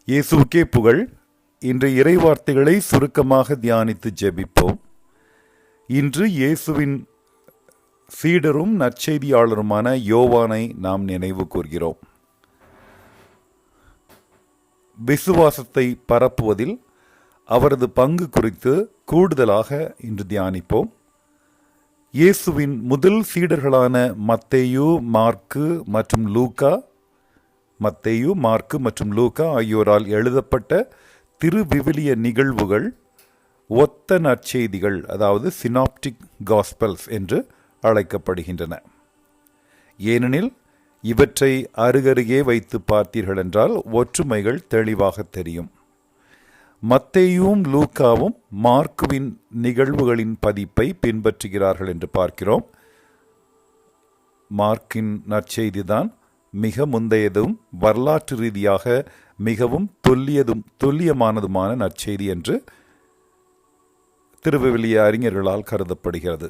இயேசுவுக்கே புகழ். இன்று இறைவார்த்தைகளை சுருக்கமாக தியானித்து ஜெபிப்போம். இன்று இயேசுவின் சீடரும் நற்செய்தியாளருமான யோவானை நாம் நினைவு கூர்கிறோம். விசுவாசத்தை பரப்புவதில் அவரது பங்கு குறித்து கூடுதலாக இன்று தியானிப்போம். இயேசுவின் முதல் சீடர்களான மத்தேயு, மார்க்கு மற்றும் லூக்கா ஆகியோரால் எழுதப்பட்ட திருவிவிலிய நிகழ்வுகள் ஒத்த நற்செய்திகள், அதாவது சினாப்டிக் காஸ்பல்ஸ் என்று அழைக்கப்படுகின்றன. ஏனெனில் இவற்றை அருகருகே வைத்து பார்த்தீர்கள் என்றால் ஒற்றுமைகள் தெளிவாக தெரியும். மத்தேயும் லூக்காவும் மார்க்குவின் நிகழ்வுகளின் பதிப்பை பின்பற்றுகிறார்கள் என்று பார்க்கிறோம். மார்க்கின் நற்செய்திதான் மிக முந்தையதும் வரலாற்று ரீதியாக மிகவும் துல்லியமானதுமான நற்செய்தி என்று திருவிவிலிய அறிஞர்களால் கருதப்படுகிறது.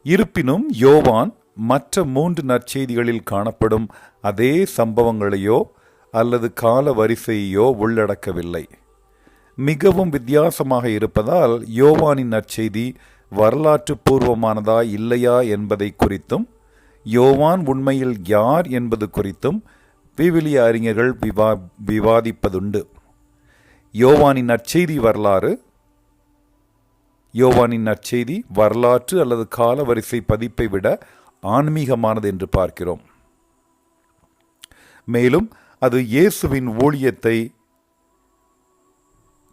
இருப்பினும் யோவான் மற்ற 3 நற்செய்திகளில் காணப்படும் அதே சம்பவங்களையோ அல்லது கால வரிசையோ உள்ளடக்கவில்லை. மிகவும் வித்தியாசமாக இருப்பதால் யோவானின் நற்செய்தி வரலாற்று பூர்வமானதா இல்லையா என்பதை குறித்தும், யோவான் உண்மையில் யார் என்பது குறித்தும் விவிலிய அறிஞர்கள் விவாதிப்பதுண்டு. யோவானின் நற்செய்தி வரலாற்று அல்லது காலவரிசை பதிப்பை விட ஆன்மீகமானது என்று பார்க்கிறோம். மேலும் அது இயேசுவின் ஊழியத்தை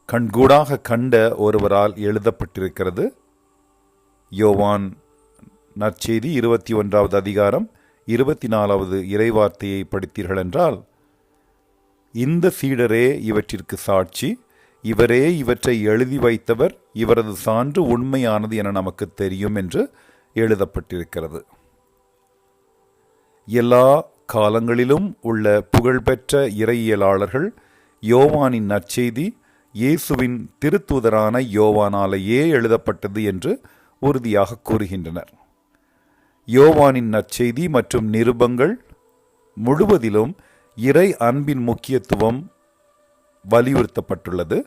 கண்கூடாக கண்ட ஒருவரால் எழுதப்பட்டிருக்கிறது. யோவான் நற்செய்தி 21வது அதிகாரம் 24வது இறைவார்த்தையை படித்தீர்கள் என்றால், இந்த சீடரே இவற்றிற்கு சாட்சி, இவரே இவற்றை எழுதி வைத்தவர், இவரது சான்று உண்மையானது என நமக்கு தெரியும் என்று எழுதப்பட்டிருக்கிறது. எல்லா காலங்களிலும் உள்ள புகழ்பெற்ற இறையியலாளர்கள் யோவானின் நற்செய்தி இயேசுவின் திருத்தூதரான யோவானாலேயே எழுதப்பட்டது என்று உறுதியாக கூறுகின்றனர். யோவானின் நற்செய்தி மற்றும் நிருபங்கள் முழுவதிலும் இறை அன்பின் முக்கியத்துவம் வலியுறுத்தப்பட்டுள்ளது.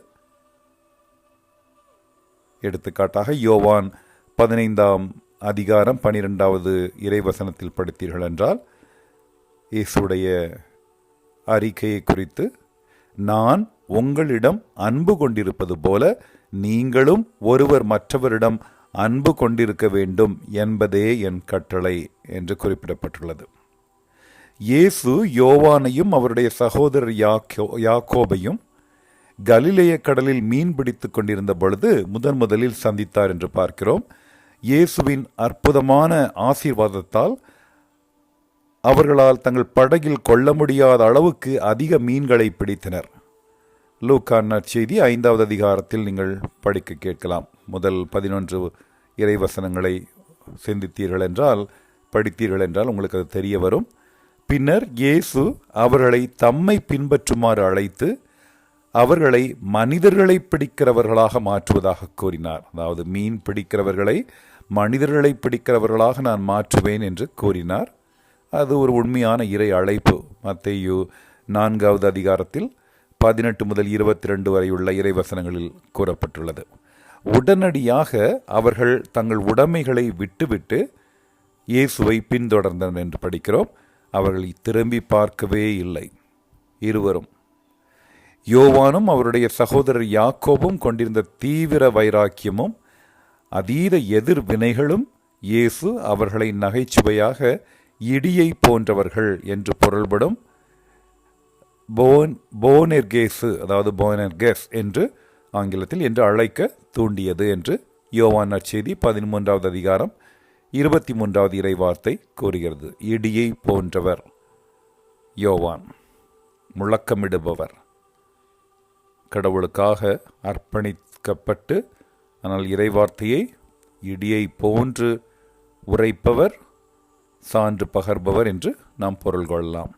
எடுத்துக்காட்டாக யோவான் 15ஆம் அதிகாரம் 12வது இறைவசனத்தில் படித்தீர்கள் என்றால், இயேசுடைய அறிக்கையை குறித்து, நான் உங்களிடம் அன்பு கொண்டிருப்பது போல நீங்களும் ஒருவர் மற்றவரிடம் அன்பு கொண்டிருக்க வேண்டும் என்பதே என் கட்டளை என்று குறிப்பிடப்பட்டுள்ளது. இயேசு யோவானையும் அவருடைய சகோதரர் யாக்கோபையும் கலிலேய கடலில் மீன் பிடித்துக் கொண்டிருந்த பொழுது முதலில் சந்தித்தார் என்று பார்க்கிறோம். இயேசுவின் அற்புதமான ஆசீர்வாதத்தால் அவர்களால் தங்கள் படகில் கொள்ள முடியாத அளவுக்கு அதிக மீன்களை பிடித்தனர். லூக்கா நற்செய்தி 5வது அதிகாரத்தில் நீங்கள் படிக்க கேட்கலாம். முதல் 11 இறைவசனங்களை படித்தீர்கள் என்றால் உங்களுக்கு அது தெரிய வரும். பின்னர் இயேசு அவர்களை தம்மை பின்பற்றுமாறு அழைத்து அவர்களை மனிதர்களை பிடிக்கிறவர்களாக மாற்றுவதாக கூறினார். அதாவது மீன் பிடிக்கிறவர்களை மனிதர்களை பிடிக்கிறவர்களாக நான் மாற்றுவேன் என்று கூறினார். அது ஒரு உண்மையான இறை அழைப்பு. மத்தேயு 4வது அதிகாரத்தில் 18 முதல் 22 வரை உள்ள இறைவசனங்களில் கூறப்பட்டுள்ளது. உடனடியாக அவர்கள் தங்கள் உடைமைகளை விட்டுவிட்டு இயேசுவை பின்தொடர்ந்தனர் என்று படிக்கிறோம். அவர்களை திரும்பி பார்க்கவே இல்லை. இருவரும், யோவானும் அவருடைய சகோதரர் யாக்கோபும் கொண்டிருந்த தீவிர வைராக்கியமும் அதீத எதிர்வினைகளும் இயேசு அவர்களை நகைச்சுவையாக இடியை போன்றவர்கள் என்று பொருள்படும் போனெர்கெஸ் என்று ஆங்கிலத்தில் என்று அழைக்க தூண்டியது என்று யோவான் நற்செய்தி 13வது அதிகாரம் 23வது இறைவார்த்தை கூறுகிறது. இடியை போன்றவர் யோவான், முழக்கமிடுபவர், கடவுளுக்காக அர்ப்பணிக்கப்பட்டு ஆனால் இறைவார்த்தையை இடியை போன்று உரைப்பவர், சான்று பகர்பவர் என்று நாம் பொருள் கொள்ளலாம்.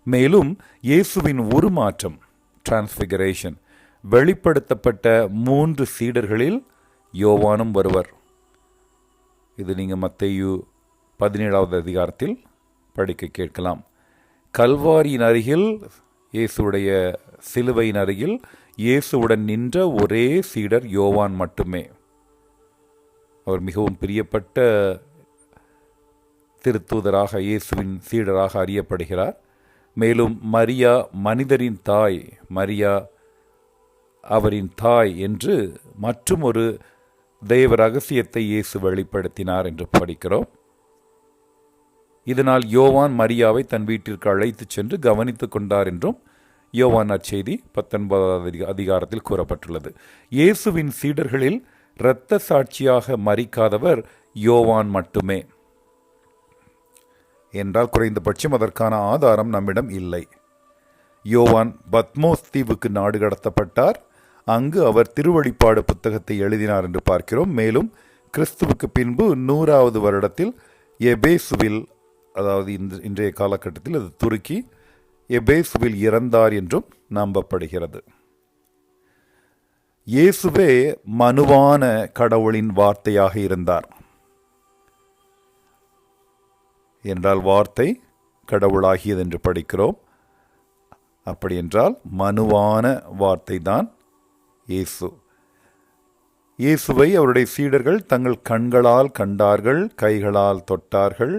மேலும் இயேசுவின் உருமாற்றம், டிரான்ஸ்பிகரேஷன், வெளிப்படுத்தப்பட்ட 3 சீடர்களில் யோவானும் ஒருவர். இது நீங்கள் மத்தேயு 17வது அதிகாரத்தில் படிக்க கேட்கலாம். கல்வாரியின் அருகில், இயேசுடைய சிலுவையின் அருகில் இயேசுவுடன் நின்ற ஒரே சீடர் யோவான் மட்டுமே. அவர் மிகவும் பிரியப்பட்ட திருத்தூதராக, இயேசுவின் சீடராக அறியப்படுகிறார். மேலும் மரியா மனிதரின் தாய், மரியா அவரின் தாய் என்று மற்றும் ஒரு தெய்வ ரகசியத்தை இயேசு வெளிப்படுத்தினார் என்று படிக்கிறோம். இதனால் யோவான் மரியாவை தன் வீட்டிற்கு அழைத்துச் சென்று கவனித்துக் கொண்டார் என்றும் யோவான் நற்செய்தி 19வது அதிகாரத்தில் கூறப்பட்டுள்ளது. இயேசுவின் சீடர்களில் இரத்த சாட்சியாக மரிக்காதவர் யோவான் மட்டுமே என்றால் குறைந்தபட்சம் அதற்கான ஆதாரம் நம்மிடம் இல்லை. யோவான் பத்மோஸ் தீவுக்கு நாடு கடத்தப்பட்டார். அங்கு அவர் திருவழிப்பாடு புத்தகத்தை எழுதினார் என்று பார்க்கிறோம். மேலும் கிறிஸ்துவுக்கு பின்பு 100வது வருடத்தில் எபேசுவில், அதாவது இன்றைய காலகட்டத்தில் அது துருக்கி, எபேசுவில் இறந்தார் என்றும் நம்பப்படுகிறது. இயேசுவே மனுவான கடவுளின் வார்த்தையாக இருந்தார் என்றால் வார்த்தை கடவுளாகியது என்று படிக்கிறோம். அப்படி என்றால் மனுவான வார்த்தை தான் இயேசு. இயேசுவை அவருடைய சீடர்கள் தங்கள் கண்களால் கண்டார்கள், கைகளால் தொட்டார்கள்,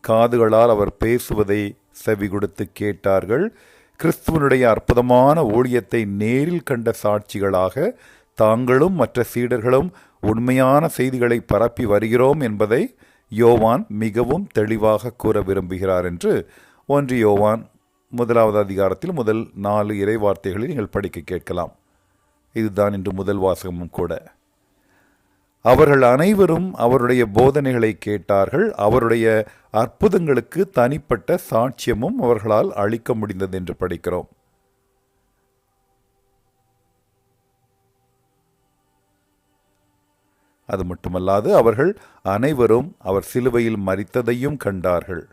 காதுகளால் அவர் பேசுவதை செவி கொடுத்து கேட்டார்கள். கிறிஸ்துவனுடைய அற்புதமான ஊழியத்தை நேரில் கண்ட சாட்சிகளாக தாங்களும் மற்ற சீடர்களும் உண்மையான செய்திகளை பரப்பி வருகிறோம் என்பதை யோவான் மிகவும் தெளிவாக கூற விரும்புகிறார் என்று 1 யோவான் 1வது அதிகாரத்தில் முதல் 4 இறை வார்த்தைகளை நீங்கள் படிக்க கேட்கலாம். இதுதான் இன்று முதல் வாசகமும் கூட. அவர்கள் அனைவரும் அவருடைய போதனைகளை கேட்டார்கள். அவருடைய அற்புதங்களுக்கு தனிப்பட்ட சாட்சியமும் அவர்களால் அளிக்க முடிந்தது என்று படிக்கிறோம். அது மட்டுமல்லாது அவர்கள் அனைவரும் அவர் சிலுவையில் மரித்ததையும் கண்டார்கள்.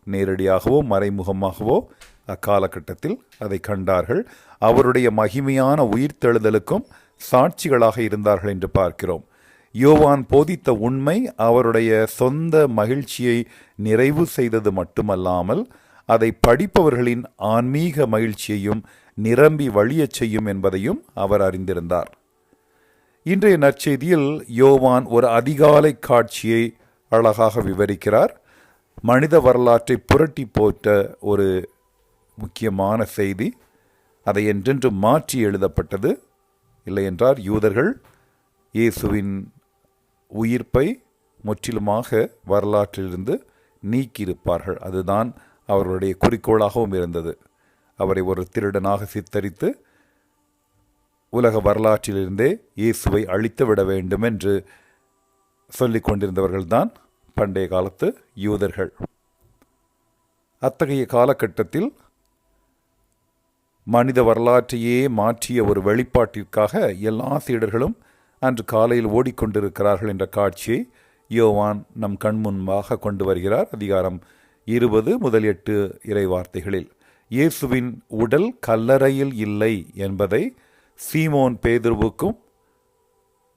நேரடியாகவோ மறைமுகமாகவோ அக்காலகட்டத்தில் அதை கண்டார்கள். அவருடைய மகிமையான உயிர்த்தெழுதலுக்கும் சாட்சிகளாக இருந்தார்கள் என்று பார்க்கிறோம். யோவான் போதித்த உண்மை அவருடைய சொந்த மகிழ்ச்சியை நிறைவு செய்தது மட்டுமல்லாமல் அதை படிப்பவர்களின் ஆன்மீக மகிழ்ச்சியையும் நிரம்பி வழியச் செய்யும் என்பதையும் அவர் அறிந்திருந்தார். இன்றைய நற்செய்தியில் யோவான் ஒரு அதிகாலை காட்சியை அழகாக விவரிக்கிறார். மனித வரலாற்றை புரட்டி போட்ட ஒரு முக்கியமான செய்தி. அதை என்றென்று மாற்றி எழுதப்பட்டது. இல்லையென்றால் யூதர்கள் இயேசுவின் உயிர்ப்பை முற்றிலுமாக வரலாற்றிலிருந்து நீக்கியிருப்பார்கள். அதுதான் அவர்களுடைய குறிக்கோளாகவும் இருந்தது. அவரை ஒரு திருடனாக சித்தரித்து உலக வரலாற்றிலிருந்தே இயேசுவை அழித்து விட வேண்டும் என்று சொல்லிக் கொண்டிருந்தவர்கள்தான் பண்டைய காலத்து யூதர்கள். அத்தகைய காலகட்டத்தில் மனித வரலாற்றையே மாற்றிய ஒரு வெளிப்பாட்டிற்காக எல்லா சீடர்களும் அன்று காலையில் ஓடிக்கொண்டிருக்கிறார்கள் என்ற காட்சியை யோவான் நம் கண் முன்பாக கொண்டு வருகிறார். அதிகாரம் 20 முதல் 8 இறை வார்த்தைகளில் இயேசுவின் உடல் கல்லறையில் இல்லை என்பதை சீமோன் பேதுருவுக்கும்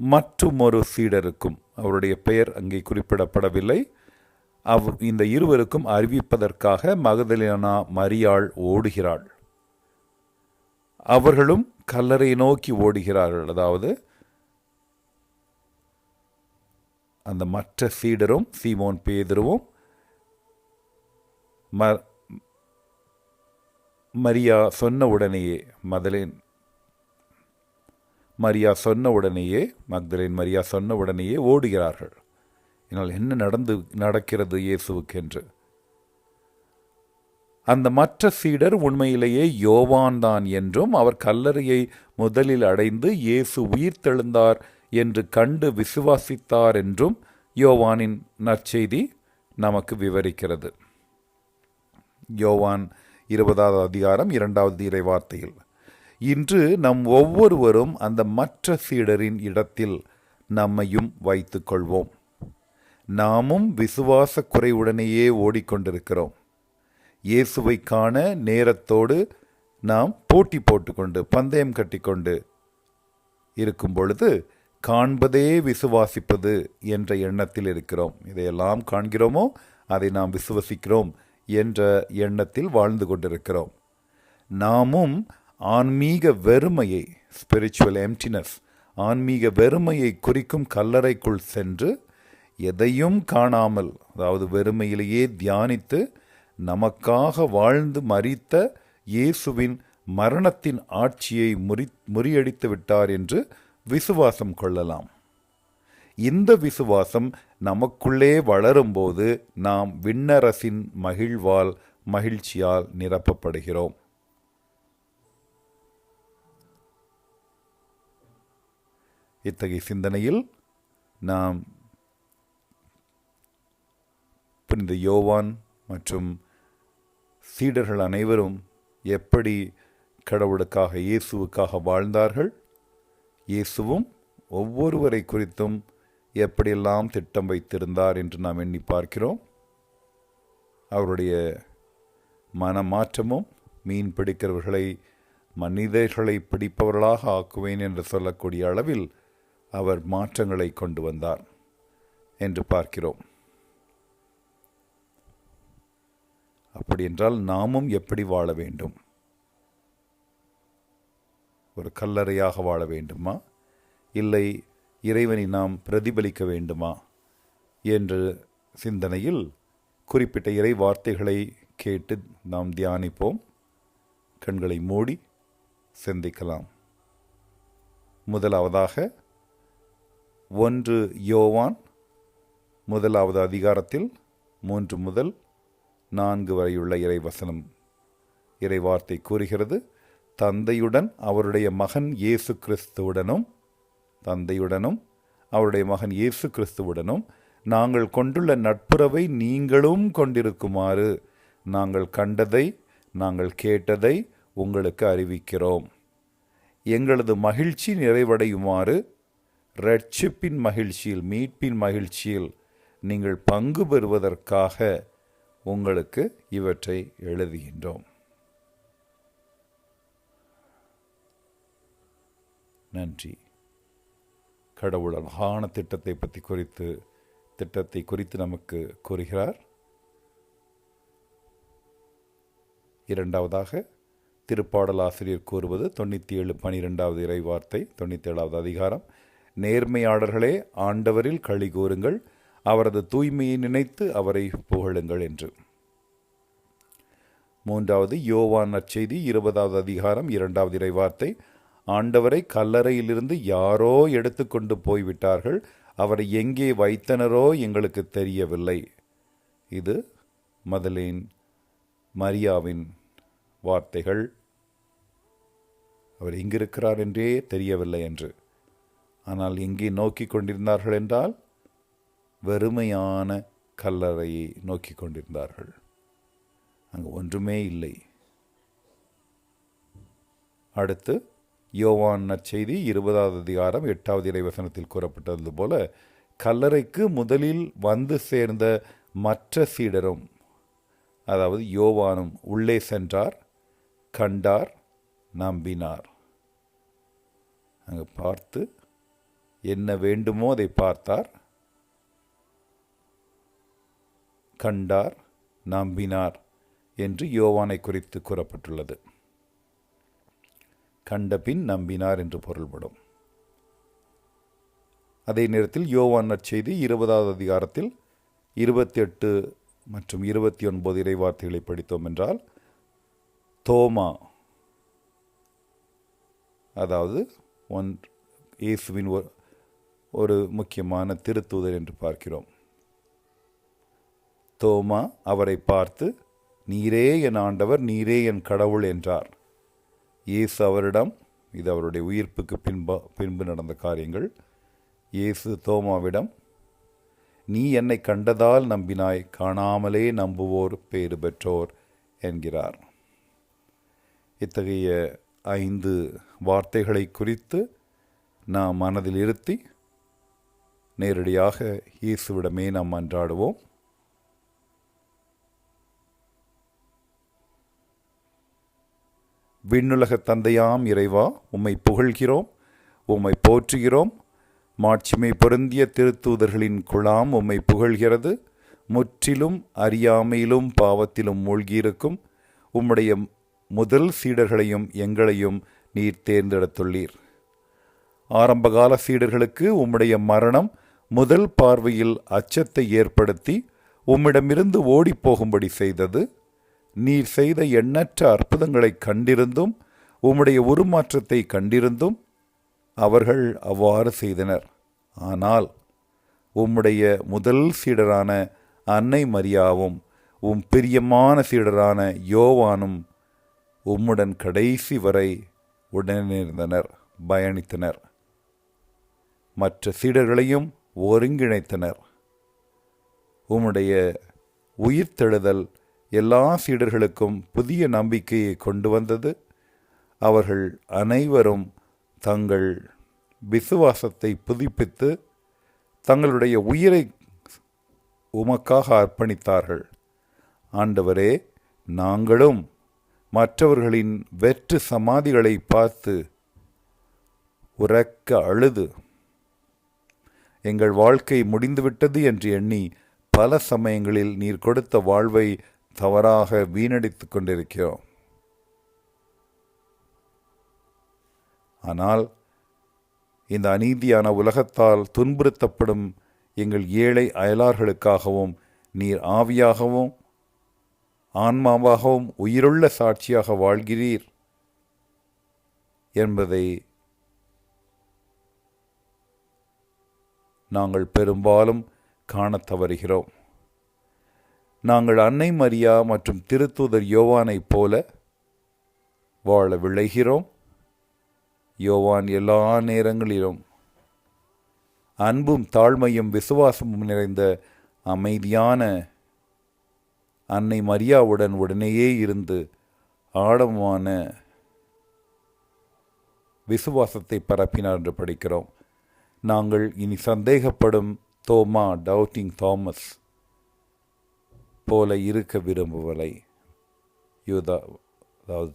மற்றும் ஒரு சீடருக்கும், அவருடைய பெயர் அங்கே குறிப்பிடப்படவில்லை, இந்த இருவருக்கும் அறிவிப்பதற்காக மகதலேனா மரியாள் ஓடுகிறாள். அவர்களும் கல்லறை நோக்கி ஓடுகிறார்கள். அதாவது அந்த மற்ற சீடரும் சீமோன் பேதுருவும் மரியா சொன்ன உடனேயே மக்தலேன் மரியா சொன்ன உடனேயே ஓடுகிறார்கள். என்னால் என்ன நடக்கிறது இயேசுவுக்கு என்று. அந்த மற்ற சீடர் உண்மையிலேயே யோவான் தான் என்றும் அவர் கல்லறையை முதலில் அடைந்து இயேசு உயிர்த்தெழுந்தார் என்று கண்டு விசுவாசித்தார் என்றும் யோவானின் நற்செய்தி நமக்கு விவரிக்கிறது. யோவான் 20வது அதிகாரம் 2வது இறை வார்த்தையில், இன்று நம் ஒவ்வொருவரும் அந்த மற்ற சீடரின் இடத்தில் நம்மையும் வைத்துக் கொள்வோம். நாமும் விசுவாச குறைவுடனேயே ஓடிக்கொண்டிருக்கிறோம். இயேசுவை காண நேரத்தோடு நாம் போட்டி போட்டுக்கொண்டு பந்தயம் கட்டிக்கொண்டு இருக்கும் பொழுது காண்பதே விசுவாசிப்பது என்ற எண்ணத்தில் இருக்கிறோம். இதையெல்லாம் காண்கிறோமோ அதை நாம் விசுவசிக்கிறோம் என்ற எண்ணத்தில் வாழ்ந்து கொண்டிருக்கிறோம். நாமும் ஆன்மீக வெறுமையை, ஸ்பிரிச்சுவல் எம்டினஸ், ஆன்மீக வெறுமையை குறிக்கும் கல்லறைக்குள் சென்று எதையும் காணாமல், அதாவது வெறுமையிலேயே தியானித்து நமக்காக வாழ்ந்து மரித்த இயேசுவின் மரணத்தின் ஆட்சியை முறியடித்து விட்டார் என்று விசுவாசம் கொள்ளலாம். இந்த விசுவாசம் நமக்குள்ளே வளரும்போது நாம் விண்ணரசின் மகிழ்ச்சியால் நிரப்பப்படுகிறோம். இத்தகைய சிந்தனையில் நாம் புனித யோவான் மற்றும் சீடர்கள் அனைவரும் எப்படி கடவுளுக்காக, இயேசுவுக்காக வாழ்ந்தார்கள், இயேசுவும் ஒவ்வொருவரை குறித்தும் எப்படியெல்லாம் திட்டம் வைத்திருந்தார் என்று நாம் எண்ணி பார்க்கிறோம். அவருடைய மனமாற்றமும் மீன் பிடிக்கிறவர்களை மனிதர்களை பிடிப்பவர்களாக ஆக்குவேன் என்று சொல்லக்கூடிய அளவில் அவர் மாற்றங்களை கொண்டு வந்தார் என்று பார்க்கிறோம். அப்படி என்றால் நாமும் எப்படி வாழ வேண்டும்? ஒரு கல்லறையாக வாழ வேண்டுமா, இல்லை இறைவனை நாம் பிரதிபலிக்க வேண்டுமா என்ற சிந்தனையில் குறிப்பிட்ட இறை வார்த்தைகளை கேட்டு நாம் தியானிப்போம். கண்களை மூடி சிந்திக்கலாம். முதலாவதாக 1 யோவான் 1வது அதிகாரத்தில் 3 முதல் 4 வரையுள்ள இறை வார்த்தை கூறுகிறது, தந்தையுடன் அவருடைய மகன் இயேசு கிறிஸ்துவுடனும் நாங்கள் கொண்டுள்ள நட்புறவை நீங்களும் கொண்டிருக்குமாறு நாங்கள் கண்டதை, நாங்கள் கேட்டதை உங்களுக்கு அறிவிக்கிறோம். எங்களது மகிழ்ச்சி நிறைவடையுமாறு இரட்சிப்பின் மகிழ்ச்சியில், மீட்பின் மகிழ்ச்சியில் நீங்கள் பங்கு பெறுவதற்காக உங்களுக்கு இவற்றை எழுதுகின்றோம். நன்றி. கடவுள் அழகான திட்டத்தை குறித்து நமக்கு கூறுகிறார். இரண்டாவதாக திருப்பாடல் ஆசிரியர் கூறுவது 97:12 இறை வார்த்தை, 97வது அதிகாரம், நேர்மையாளர்களே ஆண்டவரில் களி கூறுங்கள், அவரது தூய்மையை நினைத்து அவரை புகழுங்கள் என்று. 3வது யோவான் நற்செய்தி 20வது அதிகாரம் 2வது இறை வார்த்தை, ஆண்டவரை கல்லறையிலிருந்து யாரோ எடுத்துக்கொண்டு போய்விட்டார்கள், அவரை எங்கே வைத்தனரோ எங்களுக்கு தெரியவில்லை. இது மதலேன் மரியாவின் வார்த்தைகள். அவர் எங்கிருக்கிறார் என்றே தெரியவில்லை என்று. ஆனால் எங்கே நோக்கி கொண்டிருந்தார்கள் என்றால் வெறுமையான கல்லறையை நோக்கி கொண்டிருந்தார்கள். அங்கு ஒன்றுமே இல்லை. அடுத்து யோவான் நற்செய்தி 20வது அதிகாரம் 8வது இறைவசனத்தில் கூறப்பட்டது போல, கல்லறைக்கு முதலில் வந்து சேர்ந்த மற்ற சீடரும், அதாவது யோவானும் உள்ளே சென்றார், கண்டார், நம்பினார். அங்கு பார்த்து என்ன வேண்டுமோ அதை பார்த்தார், கண்டார், நம்பினார் என்று யோவானை குறித்து கூறப்பட்டுள்ளது. கண்டபின் நம்பினார் என்று பொருள்படும். அதே நேரத்தில் யோவான் நற்செய்தி 20வது அதிகாரத்தில் 28 மற்றும் 29 இறை வார்த்தைகளை படித்தோம் என்றால், தோமா, அதாவது இயேசுவின் ஒரு முக்கியமான திருத்தூதர் என்று பார்க்கிறோம். தோமா அவரை பார்த்து, நீரே என் ஆண்டவர், நீரே என் கடவுள் என்றார். இயேசு அவரிடம், இது அவருடைய உயிர்ப்புக்கு பின்பு நடந்த காரியங்கள், இயேசு தோமாவிடம், நீ என்னை கண்டதால் நம்பினாய், காணாமலே நம்புவோர் பேறு பெற்றோர் என்கிறார். இத்தகைய 5 வார்த்தைகளை குறித்து நாம் மனதில் இருத்தி நேரடியாக இயேசுவிடமே நாம் மன்றாடுவோம். விண்ணுலக தந்தையாம் இறைவா, உம்மை புகழ்கிறோம், உம்மை போற்றுகிறோம். மாட்சிமை பொருந்திய திருத்தூதர்களின் குழாம் உம்மை புகழ்கிறது. முற்றிலும் அறியாமையிலும் பாவத்திலும் மூழ்கியிருக்கும் உம்முடைய முதல் சீடர்களையும் எங்களையும் நீர் தேர்ந்தெடுத்துள்ளீர். ஆரம்பகால சீடர்களுக்கு உம்முடைய மரணம் முதல் பார்வையில் அச்சத்தை ஏற்படுத்தி உம்மிடமிருந்து ஓடிப்போகும்படி செய்தது. நீர் செய்த எண்ணற்ற அற்புதங்களை கண்டிருந்தும் உம்முடைய உருமாற்றத்தை கண்டிருந்தும் அவர்கள் அவ்வாறு செய்தனர். ஆனால் உம்முடைய முதல் சீடரான அன்னை மரியாவும் உம் பிரியமான சீடரான யோவானும் உம்முடன் கடைசி வரை உடனிருந்தனர், பயணித்தனர். மற்ற சீடர்களையும் ஒருங்கிணைத்தனர். உம்முடைய உயிர்த்தெழுதல் எல்லா சீடர்களுக்கும் புதிய நம்பிக்கையை கொண்டு வந்தது. அவர்கள் அனைவரும் தங்கள் விசுவாசத்தை புதுப்பித்து தங்களுடைய உயிரை உமக்காக அர்ப்பணித்தார்கள். ஆண்டவரே, நாங்களும் மற்றவர்களின் வெற்று சமாதிகளை பார்த்து உரக்க அழுது எங்கள் வாழ்க்கை முடிந்துவிட்டது என்று எண்ணி பல சமயங்களில் நீர் கொடுத்த வாழ்வை தவறாக வீணடித்துக் கொண்டிருக்கிறோம். ஆனால் இந்த அநீதியான உலகத்தால் துன்புறுத்தப்படும் எங்கள் ஏழை அயலார்களுக்காகவும் நீர் ஆவியாகவும் ஆன்மாவாகவும் உயிருள்ள சாட்சியாக வாழ்கிறீர் என்பதை நாங்கள் பெரும்பாலும் காணத் தவறுகிறோம். நாங்கள் அன்னை மரியா மற்றும் திருத்தூதர் யோவானைப் போல வாழ விளைகிறோம். யோவான் எல்லா நேரங்களிலும் அன்பும் தாழ்மையும் விசுவாசமும் நிறைந்த அமைதியான அன்னை மரியாவுடன் உடனேயே இருந்து ஆழமான விசுவாசத்தை பரப்பினார் என்று படிக்கிறோம். நாங்கள் இனி சந்தேகப்படும் தோமா, டவுட்டிங் தாமஸ் போல இருக்க விரும்பவில்லை. யூதா, அதாவது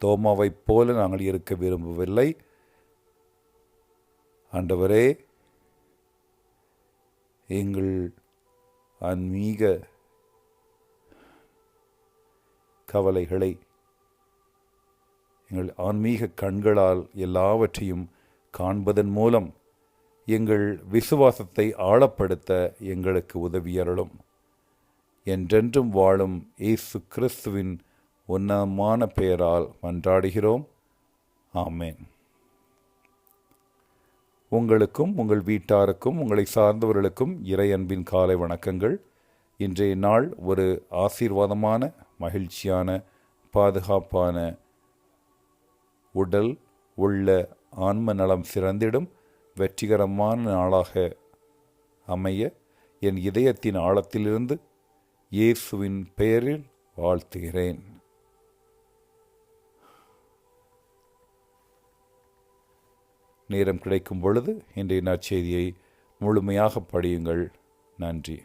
தோமாவைப் போல நாங்கள் இருக்க விரும்பவில்லை. ஆண்டவரே, எங்கள் ஆன்மீக கவலைகளை எங்கள் ஆன்மீக கண்களால் எல்லாவற்றையும் காண்பதன் மூலம் எங்கள் விசுவாசத்தை ஆழப்படுத்த எங்களுக்கு உதவியருளும். என்றென்றும் வாழும் இயேசு கிறிஸ்துவின் உன்னதமான பெயரால் மன்றாடுகிறோம். ஆமேன். உங்களுக்கும் உங்கள் வீட்டாருக்கும் உங்களை சார்ந்தவர்களுக்கும் இறை அன்பின் காலை வணக்கங்கள். இன்றைய நாள் ஒரு ஆசீர்வாதமான, மகிழ்ச்சியான, பாதுகாப்பான, உடல் உள்ள ஆன்ம நலம் சிறந்திடும் வெற்றிகரமான நாளாக அமைய என் இதயத்தின் ஆழத்திலிருந்து இயேசுவின் பெயரில் வாழ்த்துகிறேன். நேரம் கிடைக்கும் பொழுது இன்றைய நற்செய்தியை முழுமையாக படியுங்கள். நன்றி.